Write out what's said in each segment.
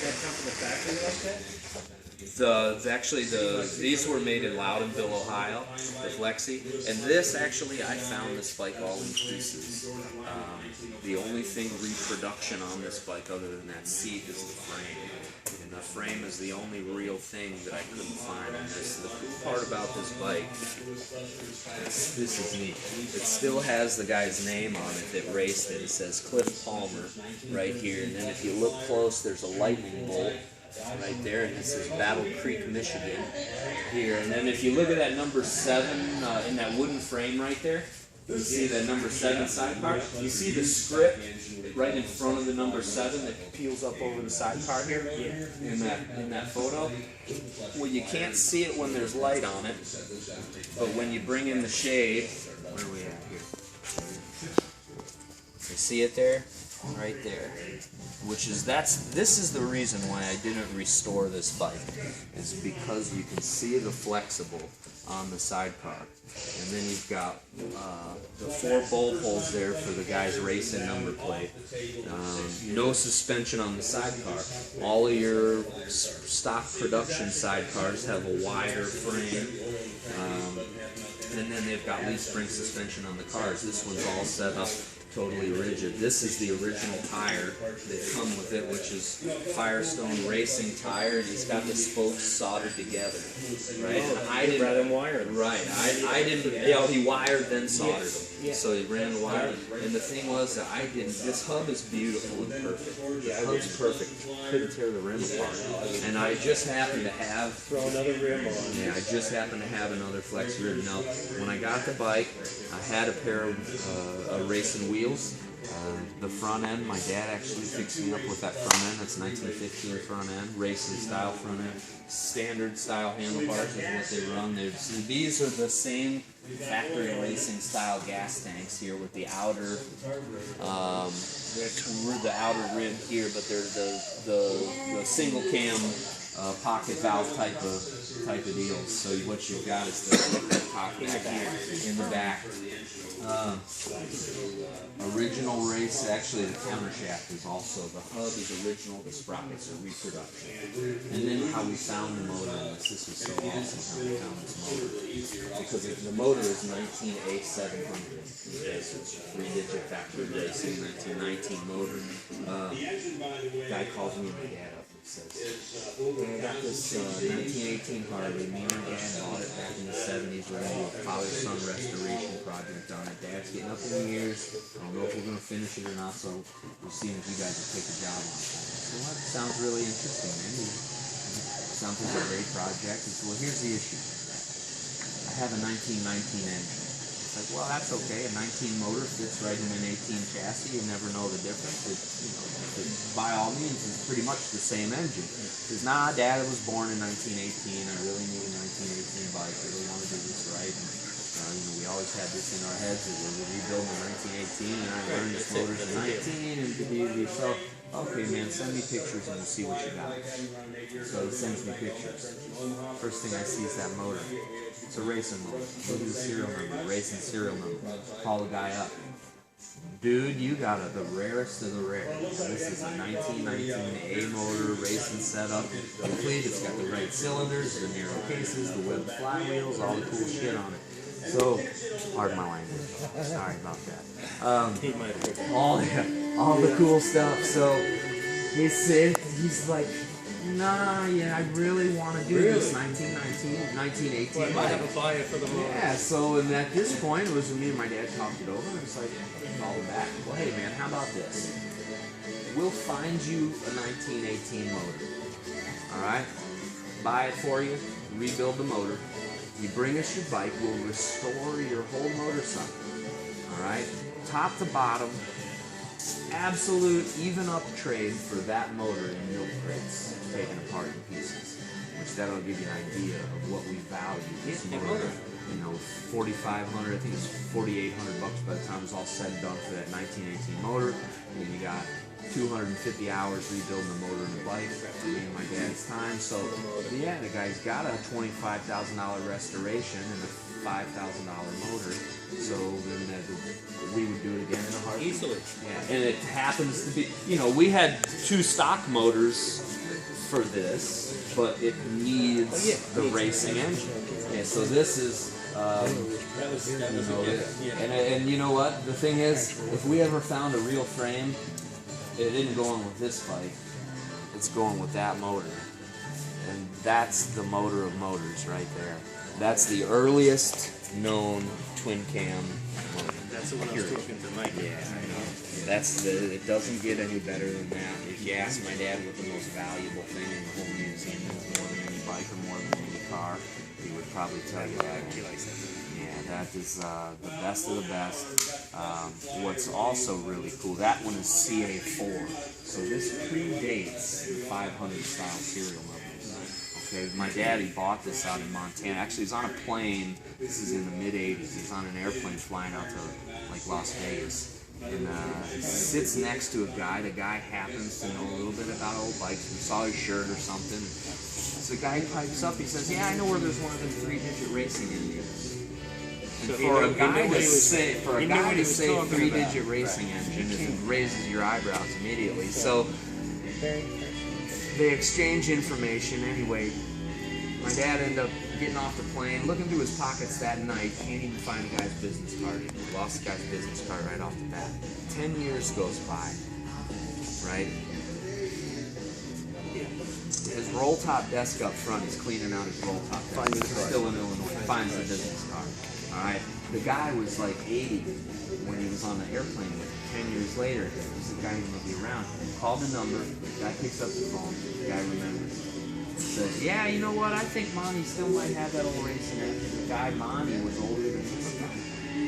that come from the factory like that? These were made in Loudonville, Ohio, the Flexi, and this actually I found this bike all in pieces. The only thing reproduction on this bike other than that seat is the frame, and the frame is the only real thing that I couldn't find on this. The cool part about this bike, this is neat. It still has the guy's name on it that raced it. It says Cliff Palmer right here, and then if you look close, there's a lightning bolt right there, and it says Battle Creek, Michigan here. And then if you look at that number 7 in that wooden frame right there, you see that number 7 sidecar. You see the script right in front of the number 7 that peels up over the sidecar here in that photo. Well, you can't see it when there's light on it, but when you bring in the shade, where are we at here? You see it there? Right there. This is the reason why I didn't restore this bike, is because you can see the flexible on the sidecar, and then you've got the 4 bolt holes there for the guy's racing number plate. No suspension on the sidecar. All of your stock production sidecars have a wider frame, and then they've got leaf spring suspension on the cars. This one's all set up totally rigid. This is the original tire that come with it, which is Firestone Racing tire, and he's got the spokes soldered together, right? And I didn't rather than wired. Right. I didn't. Yeah, he wired then soldered them. Yeah. So he ran the wire, and the thing was that I didn't. This hub is beautiful and perfect. The hub's perfect. Couldn't tear the rim apart. And I just happened to have throw another rim on. Yeah, I just happened to have another flex rim. Now, when I got the bike, I had a pair of racing wheels. The front end, my dad actually fixed me up with that front end. That's 1915 front end, racing style front end. Standard style handlebars is what they run. These are the same factory racing style gas tanks here with the outer rib here, but they're the single cam pocket valve type of deals. So what you've got is the pocket back here in the back. Original race, actually the counter shaft is also, the hub is original, the sprockets are reproduction. And then how we found the motor in this was so awesome how we found this motor. Because the motor is 19A700. It's 3-digit factory racing, 1919 motor. Guy calls me and my dad up and says, I got this 1918 Harley, me and my dad bought it back in the 70s. We're going to do a father-son restoration project on it. Dad's getting up in the years. I don't know if we're going to finish it or not, so we'll see if you guys will take a job on it. So that sounds really interesting, man. Sounds like a great project. He said, well, here's the issue. I have a 1919 engine. It's like, well, that's okay. A 19 motor fits right in an 18 chassis. You never know the difference. By all means, it's pretty much the same engine. He says, nah, Dad was born in 1918. I really need a 1918 bike. I really want to do this right. And, we always had this in our heads that we were rebuilding in 1918, and I learned this motor's in 19, and so, okay, man, send me pictures and we'll see what you got. So he sends me pictures. First thing I see is that motor. It's a racing motor. Look at the serial number, racing serial number. Call the guy up. Dude, you got the rarest of the rare. This is a 1919 A motor racing setup, complete. It's got the right cylinders, the narrow cases, the webbed flywheels, all the cool shit on it. So, pardon my language. Sorry about that. All the cool stuff. So he's like, nah, yeah, I really want to do this 1918 Well, I might have a buy it for the motor. Yeah, so and at this point, it was me and my dad talked it over, and it's like, call it back. Well, hey man, how about this? We'll find you a 1918 motor. Alright? Buy it for you, rebuild the motor. You bring us your bike, we'll restore your whole motorcycle. Alright? Top to bottom, absolute even up trade for that motor in milk crates, taken apart in pieces. Which that'll give you an idea of what we value this motor. 4,500, I think it's 4,800 bucks by the time it's all said and done for that 1918 motor. And you got 250 hours rebuilding the motor and the bike, me and my dad's time. So yeah, the guy's got a $25,000 restoration and a $5,000 motor. So then we would do it again in a heartbeat. Easily. Yeah, and it happens to be, we had 2 stock motors for this, but it needs the racing engine. Okay, so this is, and you know what? The thing is, if we ever found a real frame, it didn't go on with this bike. It's going with that motor, and that's the motor of motors right there. That's the earliest known twin cam motor. That's the one I was talking to Mike. Yeah, I know. That's the. It doesn't get any better than that. If you ask my dad what the most valuable thing in the whole museum is, more than any bike or more than any car, he would probably tell you that. Yeah, that is the best of the best. What's also really cool, that one is CA4. So this predates the 500 style serial numbers. Okay, my dad, he bought this out in Montana. Actually, he's on a plane. This is in the mid-'80s. He's on an airplane flying out to like Las Vegas. And he sits next to a guy. The guy happens to know a little bit about old bikes. We saw his shirt or something. So the guy pipes up. He says, "Yeah, I know where there's one of them 3-digit racing engines." And for a guy to say 3-digit racing engine, it raises your eyebrows immediately. So they exchange information anyway. My dad ended up getting off the plane, looking through his pockets that night, can't even find the guy's business card. He lost the guy's business card right off the bat. 10 years goes by, right? His roll top desk up front, he's cleaning out his roll top desk. He's still in Illinois, finds the business card. Alright, the guy was like 80 when he was on the airplane with him. 10 years later, this is the guy who's going to be around. Called the number, the guy picks up the phone, the guy remembers. Says, "Yeah, you know what, I think Monty still might have that old racing engine." The guy, Monty, was older than this guy.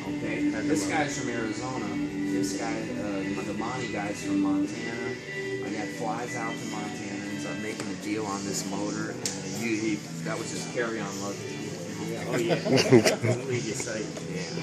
Okay? This guy's from Arizona. This guy, the Monty guy's from Montana. My dad flies out to Montana, ends up making a deal on this motor, and that was his carry-on luggage. Oh yeah. Leave your sight. Yeah.